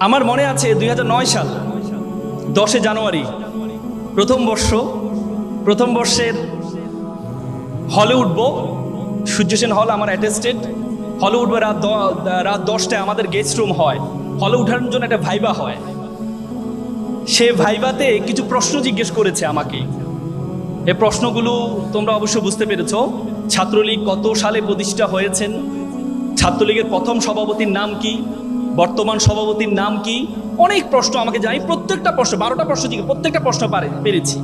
আমার মনে আছে 2009 সাল 10 জানুয়ারি প্রথম বর্ষের হলে উঠবো। সূর্য সেন হল আমার অ্যাটেস্টেড। হলে উঠবো রাত 10টায়। আমাদের গেস্ট রুম হয়, হলে উঠার জন্য একটা ভাইবা হয়। সে ভাইবাতে কিছু প্রশ্ন জিজ্ঞেস করেছে আমাকে। এই প্রশ্নগুলো তোমরা অবশ্যই বুঝতে পেরেছ। ছাত্রলীগ কত সালে প্রতিষ্ঠা হয়েছেন, ছাত্রলীগের প্রথম সভাপতির নাম কি, বর্তমান সভাপতির নাম কি, অনেক প্রশ্ন আমাকে জানি। প্রত্যেকটা প্রশ্ন 12টা প্রশ্ন জিজ্ঞেস, প্রত্যেকটা প্রশ্ন পেরেছি।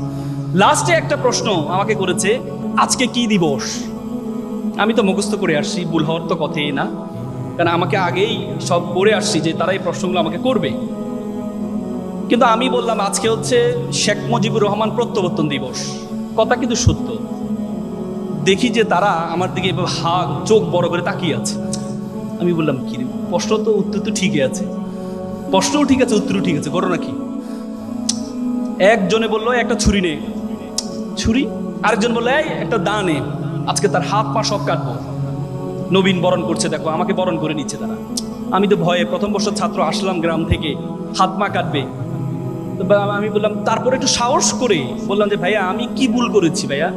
লাস্টে একটা প্রশ্ন আমাকে করেছে, আজকে কি দিবস। আমি তো মুখস্থ করে আসছি, ভুল হওয়ার তো কথাই না, কারণ আমাকে আগেই সব পড়ে আসছি যে তারা এই প্রশ্নগুলো আমাকে করবে। কিন্তু আমি বললাম আজকে হচ্ছে শেখ মুজিবুর রহমান প্রত্যাবর্তন দিবস। কথা কিন্তু সত্য। দেখি যে তারা আমার দিকে এভাবে চোখ বড় করে তাকিয়ে আছে। আমি বললাম কি রে, প্রশ্ন তো উত্তর তো ঠিকই আছে, প্রশ্নও ঠিক আছে, উত্তরও ঠিক আছে, ঘটনা কি? একজনে বললো একটা ছুরি নে, ছুরি। আরেকজন বললো এই একটা দা নে, আজকে তার হাত পা সব কাটবো। নবীন বরণ করছে, দেখো আমাকে বরণ করে নিচ্ছে তারা। আমি তো ভয়ে, প্রথম বর্ষের ছাত্র, আসলাম গ্রাম থেকে, হাত পা কাটবে। আমি বললাম, তারপরে একটু সাহস করে বললাম যে ভাইয়া আমি কি ভুল করেছি ভাইয়া?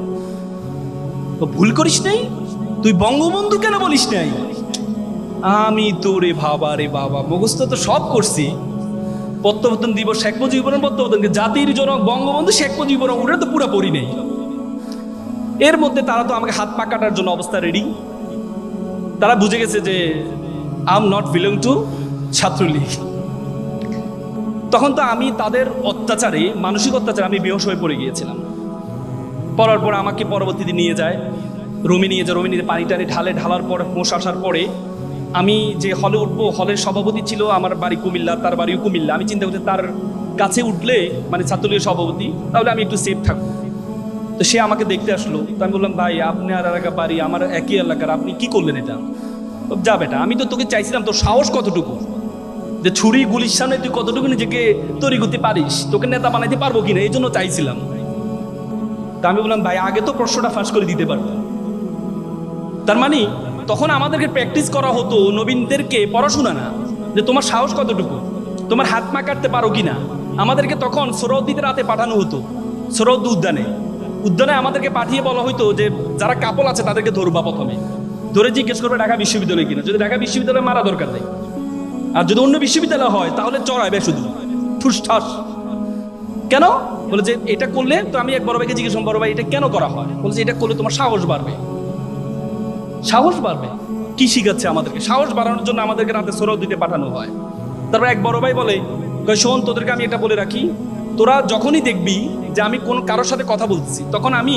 ভুল করিস নাই, তুই বঙ্গবন্ধু কেন বলিস নাই? আমি তো রে বাবা মুখস্থ তো সব করছি। প্রত্যাবর্তন দিবস শেখ মুজিবুর রহমান প্রত্যাবর্তন, জাতির জনক বঙ্গবন্ধু শেখ মুজিবুর রহমান, ওটা তো পুরো পড়ি নেই। এর মধ্যে তারা তো আমাকে হাত পা কাটার জন্য অবস্থা রেডি। তারা বুঝে গেছে যে I am not belong to Chhatra League. তখন তো আমি তাদের অত্যাচারে, মানসিক অত্যাচারে আমি বেহুশ হয়ে পড়ে গিয়েছিলাম। পড়ার পর আমাকে পরবর্তীতে নিয়ে যায় রুমে, নিয়ে যায়। রুমে নিয়ে পানি টানি ঢালার পর হোশ আসার পরে আমি যে হলে উঠবো, হলের সভাপতি ছিল আমার বাড়ি কুমিল্লা, তার বাড়িও কুমিল্লা। আমি চিন্তা করছি তার কাছে উঠলে, মানে ছাত্রলীগের সভাপতি, তাহলে আমি একটু সেফ থাকবো। তো সে আমাকে দেখতে আসলো। তো আমি বললাম ভাই আপনি আর এলাকা বাড়ি, আমার একই এলাকার, আপনি কি করলেন এটা? যা বেটা, আমি তো তোকে চাইছিলাম, তোর সাহস কতটুকু, যে ছুরি গুলির সামনে তুই কতটুকু নিজেকে তৈরি করতে পারিস, তোকে নেতা বানাইতে পারবো কিনা, এই জন্য চাইছিলাম। তা আমি বললাম ভাই আগে তো প্রশ্নটা ফাঁস করে দিতে পারবো। তার মানে তখন আমাদেরকে প্র্যাকটিস করা হতো, নবীনদেরকে পড়াশোনা না, যে তোমার সাহস কতটুকু, তোমার হাত পা কাটতে পারো কিনা। আমাদেরকে তখন সরহদ্দিতে রাতে পাঠানো হতো, সরহদ্দি উদ্যানে আমাদেরকে পাঠিয়ে বলা হইতো যে যারা কাপল আছে তাদেরকে ধরবা, প্রথমে ধরে জিজ্ঞেস করবে ঢাকা বিশ্ববিদ্যালয় কিনা। যদি ঢাকা বিশ্ববিদ্যালয় মারা দরকার নেই, আর যদি অন্য বিশ্ববিদ্যালয় হয় তাহলে চড়াইবে শুধু ঠুস ঠাস। কেন? বলে যে এটা করলে, তো আমি এক বড় ভাইকে জিজ্ঞেস করলাম, বড় ভাই এটা কেন করা হয়? বলছে এটা করলে তোমার সাহস বাড়বে। সাহস বাড়বে? কি শিখাচ্ছে আমাদেরকে? সাহস বাড়ানোর জন্য আমাদেরকে রাতে সরহদ্দিতে পাঠানো হয়। তারপর এক বড় ভাই বলে, শোন তোদেরকে আমি এটা বলে রাখি, তোরা যখনই দেখবি যে আমি কোন কারোর সাথে কথা বলতেছি, তখন আমি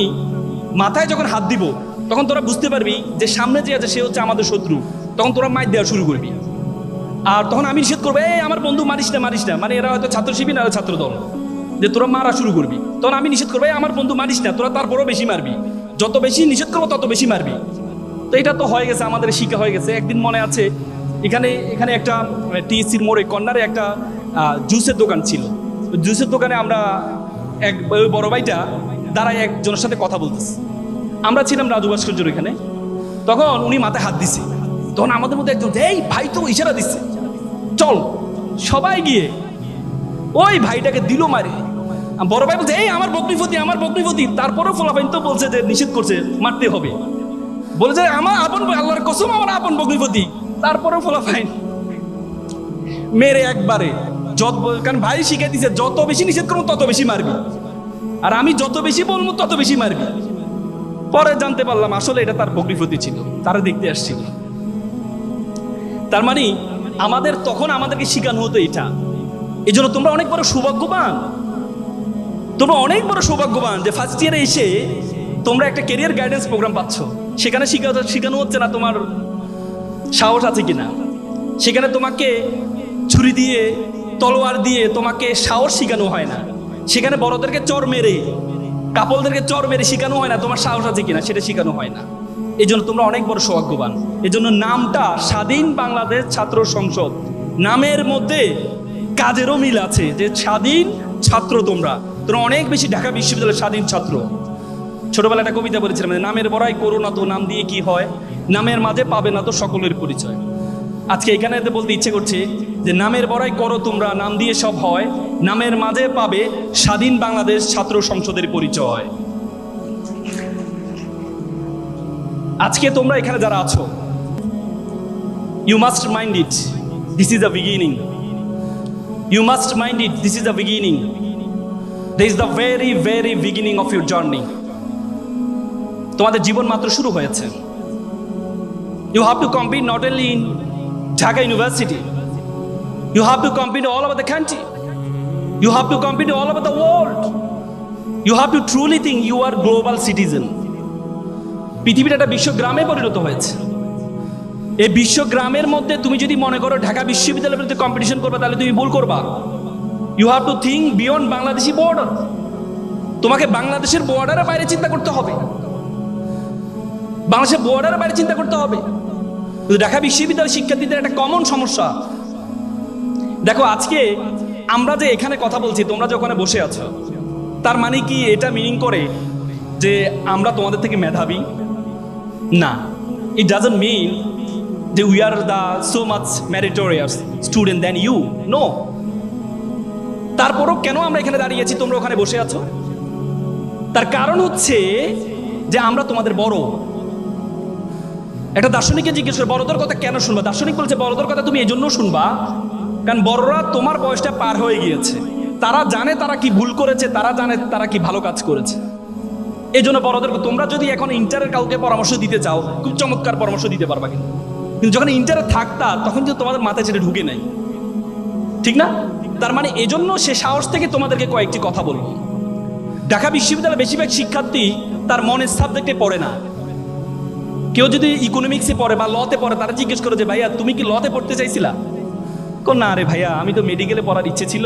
মাথায় যখন হাত দিব, তখন তোরা বুঝতে পারবি যে সামনে যে আছে সে হচ্ছে আমাদের শত্রু। তখন তোরা মাইর দেওয়া শুরু করবি। আর তখন আমি নিষেধ করবো, এই আমার বন্ধু মারিস না। মানে এরা হয়তো ছাত্র শিবির না ছাত্র দল, যে তোরা মারা শুরু করবি। তখন আমি নিষেধ করবো, এই আমার বন্ধু মারিস না। তোরা তারপরও বেশি মারবি, যত বেশি নিষেধ করবো তত বেশি মারবি। তো এটা তো হয়ে গেছে, আমাদের শিক্ষা হয়ে গেছে। একদিন মনে আছে, এখানে একটা টিএসসির মোড়ে কর্নারে একটা জুসের দোকান ছিল। জুসের দোকানে আমরা ওই বড় ভাইটা দাঁড়ায় একজনের সাথে কথা বলতেছি। আমরা ছিলাম রাজু ভাস্কর্যের এখানে। তখন উনি মাথায় হাত দিছে। তখন আমাদের মধ্যে একজন, এই ভাই তো ইশারা দিচ্ছে, চল। সবাই গিয়ে ওই ভাইটাকে দিল মারে। বড় ভাই বলছে, এই আমার বকনিপতি। তারপরেও ফলাফাইন তো বলছে যে নিষেধ করছে, মারতে হবে। বলে যে আমার আপন, আল্লাহর কসম আমার আপন বকনিপতি। তারপরেও ফলাফাইন মেরে একবারে। কারণ ভাই শিখে দিছে যত বেশি নিষেধ করবো তত বেশি মারবি, আর আমি যত বেশি বলবো তত বেশি মারবি। পরে জানতে পারলাম আসলে এটা তার বকনিপতি ছিল, তারা দেখতে আসছিল। তার মানে আমাদেরকে শিখানো হতো এটা। এই জন্য তোমরা অনেক বড় সৌভাগ্যবান যে ফার্স্ট ইয়ারে এসে তোমরা একটা ক্যারিয়ার গাইডেন্স প্রোগ্রাম পাচ্ছ। সেখানে শিখানো হচ্ছে না তোমার সাহস আছে কিনা, সেখানে তোমাকে ছুরি দিয়ে, তলোয়ার দিয়ে তোমাকে সাহস শিখানো হয় না। সেখানে বড়দেরকে চর মেরে, কাপলদেরকে চর মেরে শিখানো হয় না তোমার সাহস আছে কিনা, সেটা শিখানো হয় না। এই জন্য তোমরা অনেক বড় সৌভাগ্যবান। এই জন্য নামটা স্বাধীন বাংলাদেশ ছাত্র সংসদ, নামের মধ্যে কাজেরও মিল আছে, যে স্বাধীন ছাত্র। তোমরা অনেক বেশি ঢাকা বিশ্ববিদ্যালয়ের স্বাধীন ছাত্র। ছোটবেলা একটা কবিতা বলেছিলাম, নামের বড়াই করো না তো নাম দিয়ে কি হয়, নামের মাঝে পাবে না তো সকলের পরিচয়। আজকে এখানে বলতে ইচ্ছে করছে যে নামের বড়াই করো তোমরা, নাম দিয়ে সব হয়, নামের মাঝে পাবে স্বাধীন বাংলাদেশ ছাত্র সংসদের পরিচয়। আজকে তোমরা এখানে যারা আছো, you must mind it, this is the beginning. You must mind it, this is the beginning. This is the very very beginning of your journey. তোমাদের জীবন মাত্র শুরু হয়েছে। You have to compete not only in Dhaka University. You have to compete all over the country. You have to compete all over the world. You have to truly think you are global citizen. পৃথিবীর একটা বিশ্বগ্রামে পরিণত হয়েছে। এই বিশ্বগ্রামের মধ্যে তুমি যদি মনে করো ঢাকা বিশ্ববিদ্যালয়ের বিরুদ্ধে কম্পিটিশন করবে, তাহলে তুমি ভুল করবা। You have to think beyond Bangladeshi border. তোমাকে বাংলাদেশের বর্ডারের বাইরে চিন্তা করতে হবে, বাংলাদেশের বর্ডারের বাইরে চিন্তা করতে হবে। ঢাকা বিশ্ববিদ্যালয়ের শিক্ষার্থীদের একটা কমন সমস্যা দেখো, আজকে আমরা যে এখানে কথা বলছি, তোমরা যে ওখানে বসে আছো, তার মানে কি এটা মিনিং করে যে আমরা তোমাদের থেকে মেধাবী? না, ইট ডাজন্ট মিন যে we are the so much meritorious student than you, no. তারপরও কেন আমরা এখানে দাঁড়িয়েছি, তোমরা ওখানে বসে আছো? তার কারণ হচ্ছে যে আমরা তোমাদের বড়। একটা দার্শনিককে জিজ্ঞেস করে বড়দের কথা কেন শুনবা? দার্শনিক বলছে বড়দের কথা তুমি এই জন্য শুনবা কারণ বড়রা তোমার বয়সটা পার হয়ে গিয়েছে, তারা জানে তারা কি ভুল করেছে, তারা জানে তারা কি ভালো কাজ করেছে। এই জন্য বড়দের, তোমরা যদি এখন ইন্টারের কাউকে পরামর্শ দিতে চাও, খুব চমৎকার পরামর্শ দিতে পারবা, কিন্তু যখন ইন্টারে থাকতা তখন কিন্তু তোমাদের মাথায় সেটা ঢুকে নাই, ঠিক না? তার মানে এজন্য সে সাহস থেকে তোমাদেরকে কয়েকটি কথা বলবো। ঢাকা বিশ্ববিদ্যালয়ের বেশিরভাগ শিক্ষার্থী তার মনের সাবজেক্টে পড়ে না। কেউ যদি ইকোনমিক্সে পড়ে বা লতে পড়ে, তারা জিজ্ঞেস করে যে ভাইয়া তুমি কি লতে পড়তে চাইছিলা? না রে ভাইয়া, আমি তো মেডিকেলে পড়ার ইচ্ছে ছিল,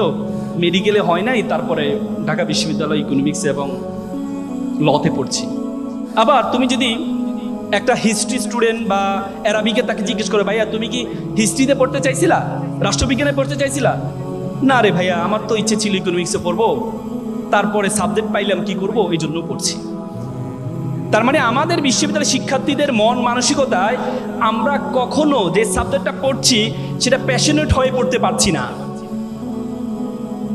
মেডিকেলে হয় নাই, তারপরে ঢাকা বিশ্ববিদ্যালয় ইকোনমিক্স এবং লতে পড়ছি। আবার তুমি যদি একটা হিস্ট্রি স্টুডেন্ট বা অ্যারাবিকে তাকে জিজ্ঞেস করে ভাইয়া তুমি কি হিস্ট্রিতে পড়তে চাইছিলা, রাষ্ট্রবিজ্ঞানে পড়তে চাইছিলা? না রে ভাইয়া, আমার তো ইচ্ছে ছিল ইকোনমিক্সে পড়বো, তারপরে সাবজেক্ট পাইলাম কি করব, এই জন্য পড়ছি। তার মানে আমাদের বিশ্ববিদ্যালয়ের শিক্ষার্থীদের মন মানসিকতায় আমরা কখনো যে সাবজেক্টটা পড়ছি সেটা প্যাশনেট হয়ে পড়তে পারছি না।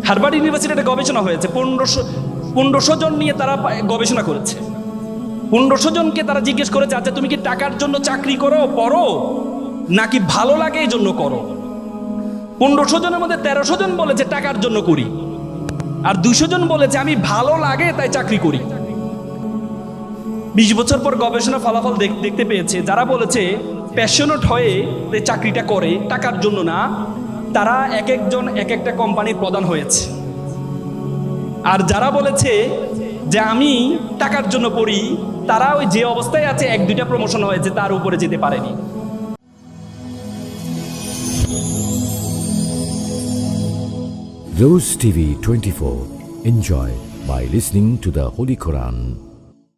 হার্ভার্ড ইউনিভার্সিটি একটা গবেষণা হয়েছে, 1500 জন নিয়ে তারা গবেষণা করেছে। 1500 জনকে তারা জিজ্ঞেস করেছে আচ্ছা তুমি কি টাকার জন্য চাকরি করো, পড়ো, নাকি ভালো লাগে এই জন্য করো? 1500 জনের মধ্যে 1300 জন বলেছে টাকার জন্য করি, আর 200 জন বলেছে আমি ভালো লাগে তাই চাকরি করি। 20 বছর পর গবেষণা ফলাফল দেখতে পেয়েছে যারা বলেছে প্যাশনেট হয়ে চাকরিটা করে টাকার জন্য না, তারা এক একজন এক একটা কোম্পানির প্রধান হয়েছে। আর যারা বলেছে যে আমি টাকার জন্য পড়ি, তারা ওই যে অবস্থায় আছে 1-2টা প্রমোশন হয়েছে, তার উপরে যেতে পারেনি। Rose TV 24. Enjoy by listening to the Holy Quran.